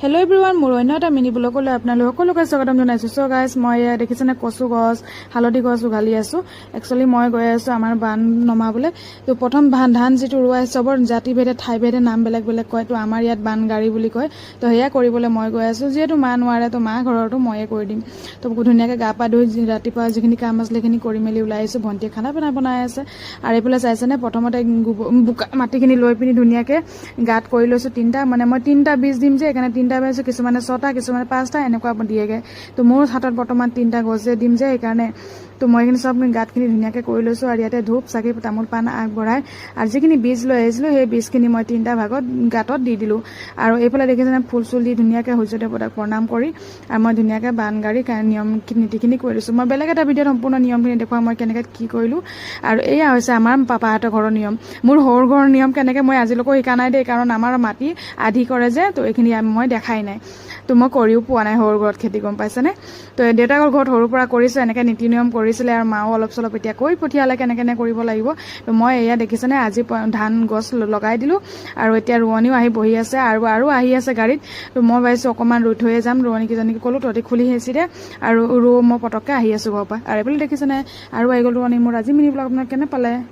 Hello' everyone, মোৰ অন্য এটা মিনি ব্লগলৈ আপোনালোক সকলোকে স্বাগতম জনাইছোঁ। চ' গাইজ, মই দেখিছেনে কচু গছ, হালধি গছ উঘালি আছোঁ। একচুৱেলি মই গৈ আছোঁ আমাৰ বান নমাবলৈ। তো প্ৰথম ধান যিটো ৰোৱাই চবৰ জাতিভেদে ঠাইভেদে নাম বেলেগ বেলেগ কয়। তো আমাৰ ইয়াত বান গাড়ী বুলি কয়। তো সেয়া কৰিবলৈ মই গৈ আছোঁ। যিহেতু মা নোৱাৰে, তো মা ঘৰতো ময়ে কৰি দিম। তো ধুনীয়াকৈ গা পা ধুই ৰাতিপুৱা যিখিনি কাম আছিলে সেইখিনি কৰি মেলি ওলাই আহিছোঁ। ভণ্টিয়ে খানা পিনা বনাই আছে। আৰু এইফালে চাইছেনে, প্ৰথমতে বোকা মাটিখিনি লৈ পিনি ধুনীয়াকৈ গাঁত কৰি লৈছোঁ তিনিটা। মানে মই 3টা বীজ দিম যে, সেইকাৰণে 3টা পাইছোঁ, কিছুমানে 6টা, কিছুমানে 5টা, এনেকুৱা দিয়েগৈ। তো মোৰ হাতত বৰ্তমান 3টা গছে দিম যে, সেইকাৰণে তো মই এইখিনি চব গাঁতখিনি ধুনীয়াকৈ কৰি লৈছোঁ। আৰু ইয়াতে ধূপ চাকি তামোল পাণ আগবঢ়াই আৰু যিখিনি বীজ লৈ আহিছিলোঁ সেই বীজখিনি মই 3টা ভাগত গাঁতত দি দিলোঁ। আৰু এইফালে দেখিছেনে, ফুল চুল দি ধুনীয়াকৈ সূৰ্য দেৱতাক প্ৰণাম কৰি আৰু মই ধুনীয়াকৈ বান গাড়ী নিয়ম নীতিখিনি কৰি দিছোঁ। মই বেলেগ এটা ভিডিঅ'ত সম্পূৰ্ণ নিয়মখিনি দেখুৱাম মই কেনেকৈ কি কৰিলোঁ। আৰু এয়া হৈছে আমাৰ পাপাহঁতৰ ঘৰৰ নিয়ম। মোৰ সৰু ঘৰৰ নিয়ম কেনেকৈ মই আজিলৈকে শিকা নাই দেই, কাৰণ আমাৰ মাটি আধি কৰে যে, তো এইখিনি মই দেখাই নাই। তো মই কৰিও পোৱা নাই সৰু ঘৰত খেতি, গম পাইছেনে। তো দেউতাকৰ ঘৰত সৰুৰ পৰা কৰিছোঁ, এনেকৈ নীতি নিয়ম কৰিছিলে। আৰু মাও অলপ চলপ এতিয়া কৈ পঠিয়ালে কেনেকৈ কৰিব লাগিব। তো মই এয়া দেখিছেনে, আজি ধান গছ লগাই দিলোঁ। আৰু এতিয়া ৰোৱনীও আহি বহি আছে আৰু আহি আছে গাড়ীত। তো মই ভাবিছোঁ অকণমান ৰুই থৈয়ে যাম। ৰোৱনীকেইজনীক ক'লোঁ তহঁতি খুলি হেঁচি দে আৰু মই পটককৈ আহি আছোঁ ঘৰৰ পৰা। আৰু এইফালে দেখিছেনে আৰু আহি গ'ল ৰোৱনী। মোৰ আজি মিনি ব্লগ আপোনাক কেনে পালে?